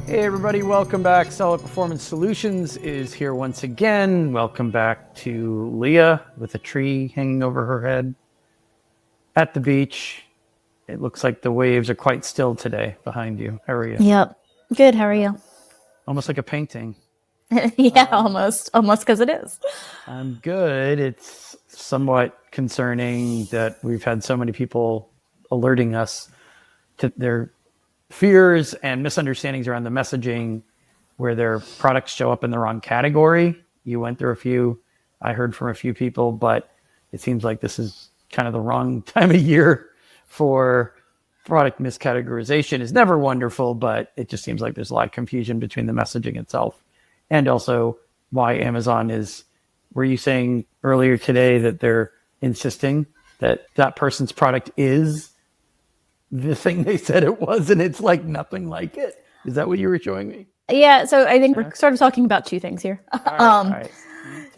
Hey everybody, welcome back. Solid Performance Solutions is here once again. Welcome back to Leah with a tree hanging over her head at the beach. It looks like the waves are quite still today behind you. How are you? Yep. Good. How are you? Almost like a painting. Yeah, almost because it is. I'm good. It's somewhat concerning that we've had so many people alerting us to their fears and misunderstandings around the messaging where their products show up in the wrong category. You went through a few, I heard from a few people, but it seems like this is kind of the wrong time of year for product miscategorization. Is never wonderful, but it just seems like there's a lot of confusion between the messaging itself and also why Amazon is, were you saying earlier today that they're insisting that that person's product is the thing they said it was, and it's like nothing like it? Is that what you were showing me? Yeah. So I think we're sort of talking about two things here. All right.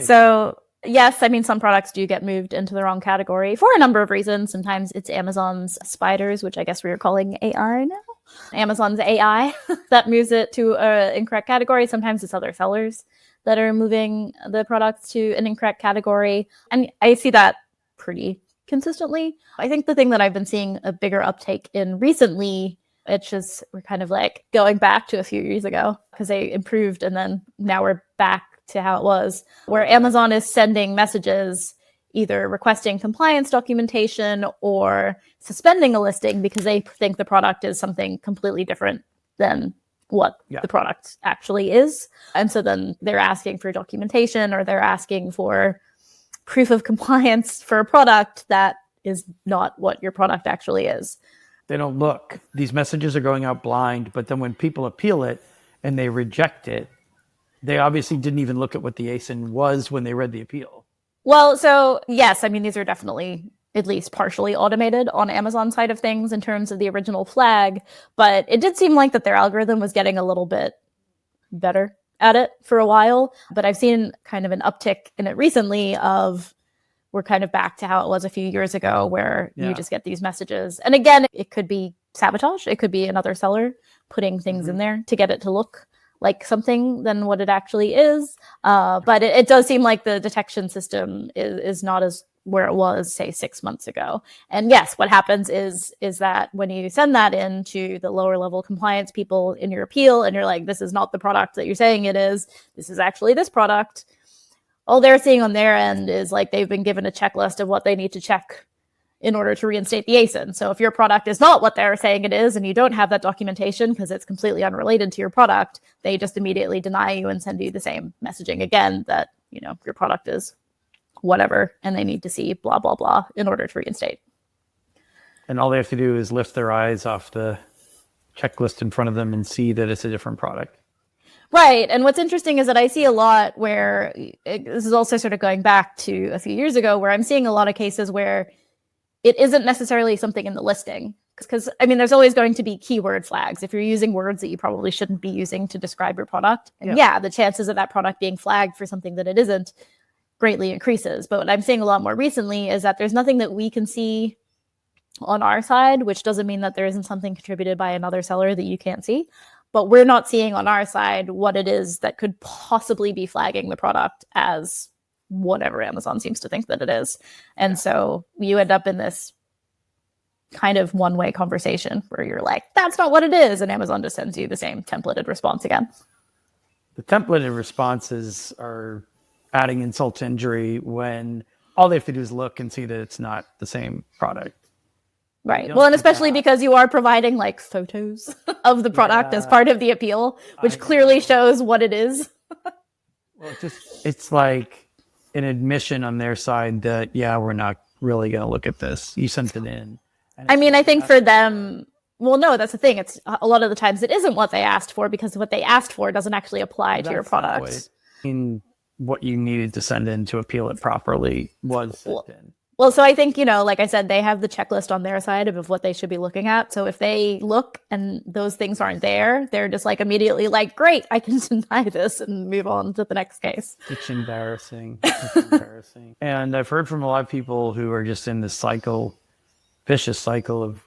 So yes, I mean, some products do get moved into the wrong category for a number of reasons. Sometimes it's Amazon's spiders, which I guess we are calling AI now. Amazon's AI that moves it to an incorrect category. Sometimes it's other sellers that are moving the products to an incorrect category. And I see that pretty consistently. I think the thing that I've been seeing a bigger uptake in recently, it's just we're kind of like going back to a few years ago because they improved and then now we're back to how it was, where Amazon is sending messages either requesting compliance documentation or suspending a listing because they think the product is something completely different than what the product actually is. And so then they're asking for documentation or they're asking for proof of compliance for a product that is not what your product actually is. They don't look. These messages are going out blind, but then when people appeal it and they reject it, they obviously didn't even look at what the ASIN was when they read the appeal. Well, so yes, I mean, these are definitely at least partially automated on Amazon side of things in terms of the original flag, but it did seem like that their algorithm was getting a little bit better at it for a while. But I've seen kind of an uptick in it recently of we're kind of back to how it was a few years ago where you just get these messages. And again, it could be sabotage. It could be another seller putting things in there to get it to look like something than what it actually is. But it does seem like the detection system is not as where it was, say, 6 months ago. And yes, what happens is that when you send that in to the lower level compliance people in your appeal and you're like, this is not the product that you're saying it is, this is actually this product. All they're seeing on their end is like they've been given a checklist of what they need to check in order to reinstate the ASIN. So if your product is not what they're saying it is and you don't have that documentation because it's completely unrelated to your product, they just immediately deny you and send you the same messaging again that, you know, your product is whatever and they need to see blah, blah, blah in order to reinstate. And all they have to do is lift their eyes off the checklist in front of them and see that it's a different product. Right. And what's interesting is that I see a lot where this is also sort of going back to a few years ago where I'm seeing a lot of cases where it isn't necessarily something in the listing. Because, I mean, there's always going to be keyword flags. If you're using words that you probably shouldn't be using to describe your product, and the chances of that product being flagged for something that it isn't greatly increases. But what I'm seeing a lot more recently is that there's nothing that we can see on our side, which doesn't mean that there isn't something contributed by another seller that you can't see. But we're not seeing on our side what it is that could possibly be flagging the product as whatever Amazon seems to think that it is. And so you end up in this kind of one-way conversation where you're like, that's not what it is. And Amazon just sends you the same templated response again. The templated responses are adding insult to injury when all they have to do is look and see that it's not the same product. Right. Well, and especially because you are providing like photos of the product as part of the appeal, which clearly shows what it is. Well, it's like an admission on their side that, we're not really going to look at this. You sent it in. I mean, I think for them, well, no, that's the thing. It's a lot of the times it isn't what they asked for because what they asked for doesn't actually apply to your product. What you needed to send in to appeal it properly was sent in. Well, so I think, you know, like I said, they have the checklist on their side of what they should be looking at. So if they look and those things aren't there, they're just like immediately like, great, I can deny this and move on to the next case. It's embarrassing. It's embarrassing. And I've heard from a lot of people who are just in this vicious cycle of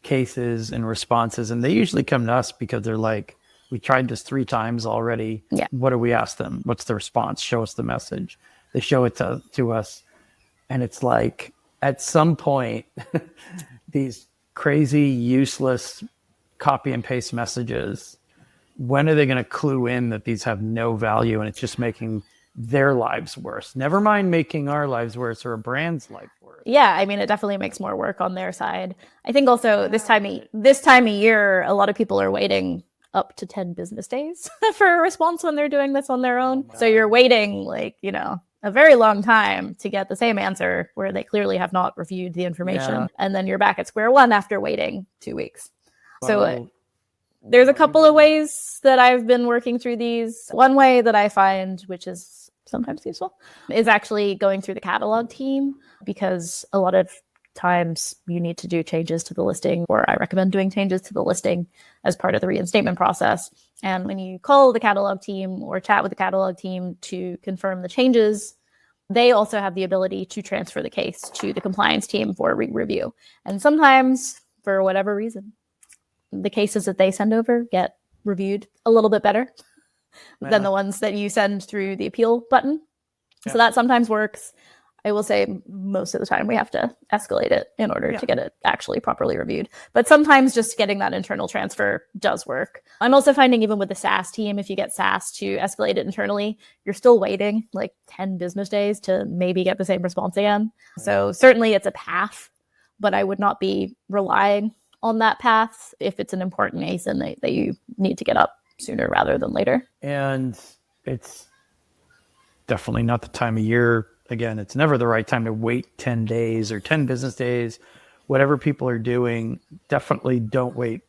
cases and responses. And they usually come to us because they're like, We tried this 3 times already. Yeah. What do we ask them? What's the response? Show us the message. They show it to us. And it's like, at some point, these crazy, useless copy and paste messages, when are they going to clue in that these have no value and it's just making their lives worse? Never mind making our lives worse or a brand's life worse. Yeah, I mean, it definitely makes more work on their side. I think also this time of year, a lot of people are waiting up to 10 business days for a response when they're doing this on their own. So you're waiting a very long time to get the same answer where they clearly have not reviewed the information. Yeah. And then you're back at square one after waiting 2 weeks. So there's a couple of ways that I've been working through these. One way that I find, which is sometimes useful, is actually going through the catalog team, because a lot of times you need to do changes to the listing, or I recommend doing changes to the listing as part of the reinstatement process. And when you call the catalog team or chat with the catalog team to confirm the changes, they also have the ability to transfer the case to the compliance team for a re-review. And sometimes, for whatever reason, the cases that they send over get reviewed a little bit better than the ones that you send through the appeal button. Yeah. So that sometimes works. I will say most of the time we have to escalate it in order to get it actually properly reviewed. But sometimes just getting that internal transfer does work. I'm also finding even with the SaaS team, if you get SaaS to escalate it internally, you're still waiting like 10 business days to maybe get the same response again. So certainly it's a path, but I would not be relying on that path if it's an important ASIN that you need to get up sooner rather than later. And it's definitely not the time of year. Again, it's never the right time to wait 10 days or 10 business days. Whatever people are doing, definitely don't wait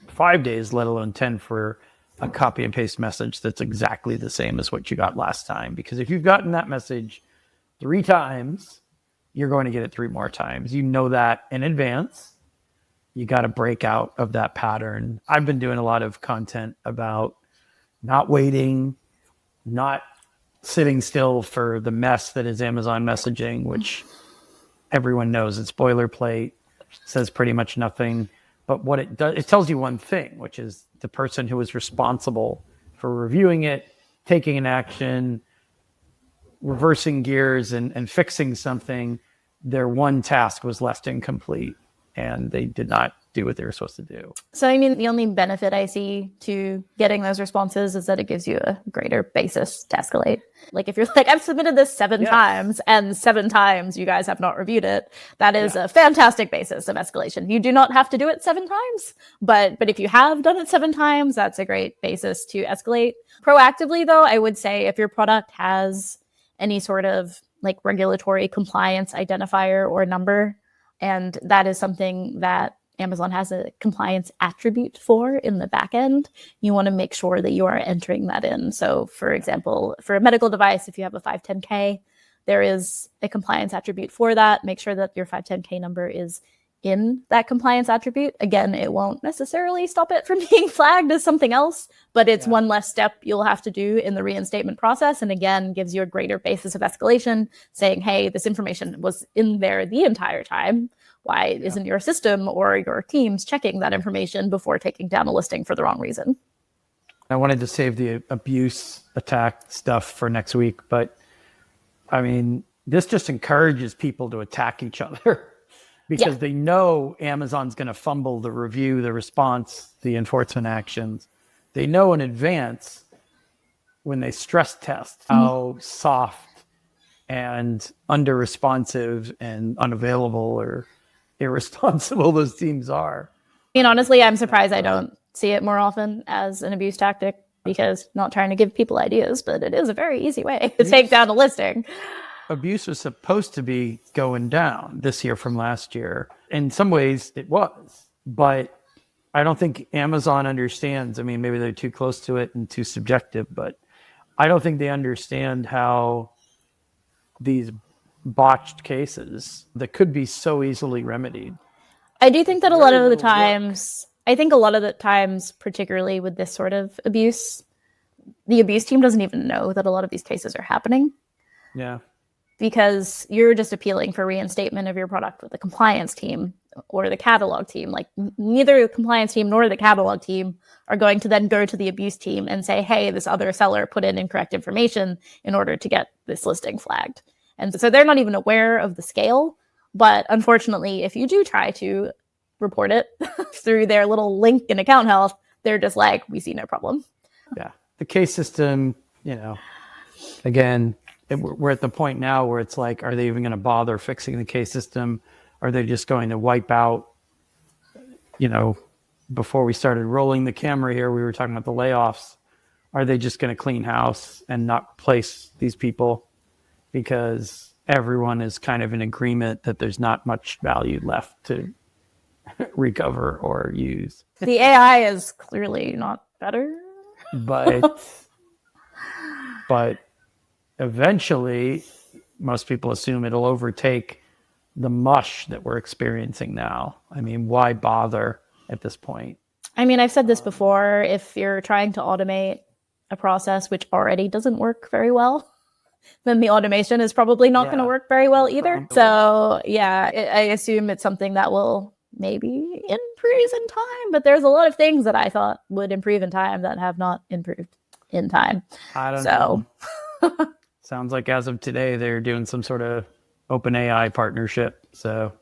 5 days, let alone 10, for a copy and paste message that's exactly the same as what you got last time. Because if you've gotten that message 3 times, you're going to get it 3 more times. You know that in advance. You got to break out of that pattern. I've been doing a lot of content about not waiting, not sitting still for the mess that is Amazon messaging, which everyone knows it's boilerplate, says pretty much nothing. But what it does, it tells you one thing, which is the person who was responsible for reviewing it, taking an action, reversing gears and fixing something, their one task was left incomplete and they did not do what they were supposed to do. So, I mean, the only benefit I see to getting those responses is that it gives you a greater basis to escalate. Like if you're like, I've submitted this 7 times and 7 times you guys have not reviewed it, that is a fantastic basis of escalation. You do not have to do it 7 times, but if you have done it 7 times, that's a great basis to escalate. Proactively though, I would say if your product has any sort of like regulatory compliance identifier or number, and that is something that Amazon has a compliance attribute for in the back end, you want to make sure that you are entering that in. So for example, for a medical device, if you have a 510K, there is a compliance attribute for that. Make sure that your 510K number is in that compliance attribute. Again, it won't necessarily stop it from being flagged as something else, but it's one less step you'll have to do in the reinstatement process. And again, gives you a greater basis of escalation, saying, hey, this information was in there the entire time. Why isn't your system or your teams checking that information before taking down a listing for the wrong reason? I wanted to save the abuse attack stuff for next week, but I mean, this just encourages people to attack each other because they know Amazon's going to fumble the review, the response, the enforcement actions. They know in advance when they stress test how soft and under-responsive and unavailable or irresponsible those teams are. I mean, honestly, I'm surprised I don't see it more often as an abuse tactic, because not trying to give people ideas, but it is a very easy way to take down a listing. Abuse was supposed to be going down this year from last year. In some ways it was, but I don't think Amazon understands. I mean, maybe they're too close to it and too subjective, but I don't think they understand how these botched cases that could be so easily remedied. I do think that a lot of the times, particularly with this sort of abuse, the abuse team doesn't even know that a lot of these cases are happening. Yeah. Because you're just appealing for reinstatement of your product with the compliance team. or the catalog team. Like neither the compliance team nor the catalog team are going to then go to the abuse team and say, hey, this other seller put in incorrect information in order to get this listing flagged. And so they're not even aware of the scale. But unfortunately, if you do try to report it through their little link in account health, they're just like, we see no problem. Yeah. The case system, again, we're at the point now where it's like, are they even going to bother fixing the case system? Are they just going to wipe out, before we started rolling the camera here, we were talking about the layoffs. Are they just going to clean house and not replace these people? Because everyone is kind of in agreement that there's not much value left to recover or use. The AI is clearly not better. But eventually, most people assume it'll overtake the mush that we're experiencing now. I mean, why bother at this point? I mean, I've said this before. If you're trying to automate a process which already doesn't work very well, then the automation is probably not going to work very well either. So yeah, I assume it's something that will maybe improve in time, but there's a lot of things that I thought would improve in time that have not improved in time. I don't know. Sounds like as of today, they're doing some sort of open AI partnership. So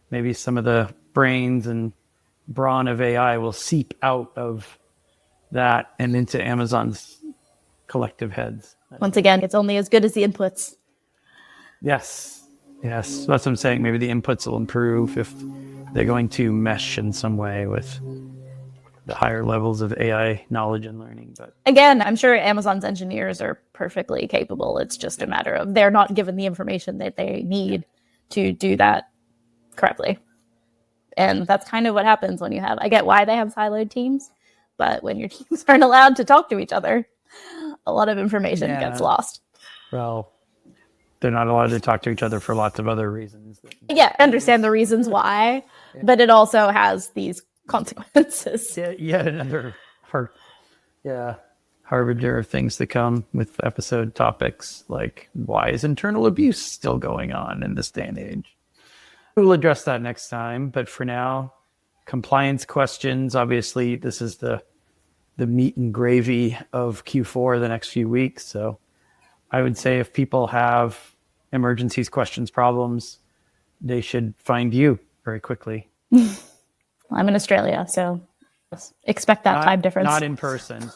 maybe some of the brains and brawn of AI will seep out of that and into Amazon's collective heads. Once again, it's only as good as the inputs. Yes. That's what I'm saying. Maybe the inputs will improve if they're going to mesh in some way with the higher levels of AI knowledge and learning. But again, I'm sure Amazon's engineers are perfectly capable. It's just a matter of they're not given the information that they need to do that correctly. And that's kind of what happens when I get why they have siloed teams, but when your teams aren't allowed to talk to each other, a lot of information gets lost. Well, they're not allowed to talk to each other for lots of other reasons. Yeah, I understand the reasons why, but it also has these consequences. Yet another harbinger of things to come with episode topics like why is internal abuse still going on in this day and age? We'll address that next time, but for now, compliance questions. Obviously, this is the meat and gravy of Q4 the next few weeks. So I would say if people have emergencies, questions, problems, they should find you very quickly. I'm in Australia, so expect that time difference. Not in person,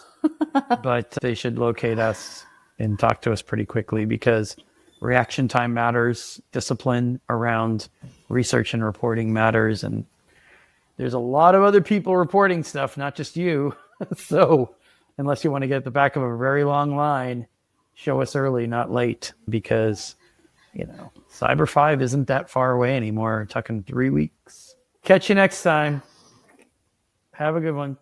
but they should locate us and talk to us pretty quickly because reaction time matters, discipline around research and reporting matters, and there's a lot of other people reporting stuff, not just you. So unless you want to get at the back of a very long line, show us early, not late, because, Cyber 5 isn't that far away anymore. We're talking 3 weeks. Catch you next time. Have a good one.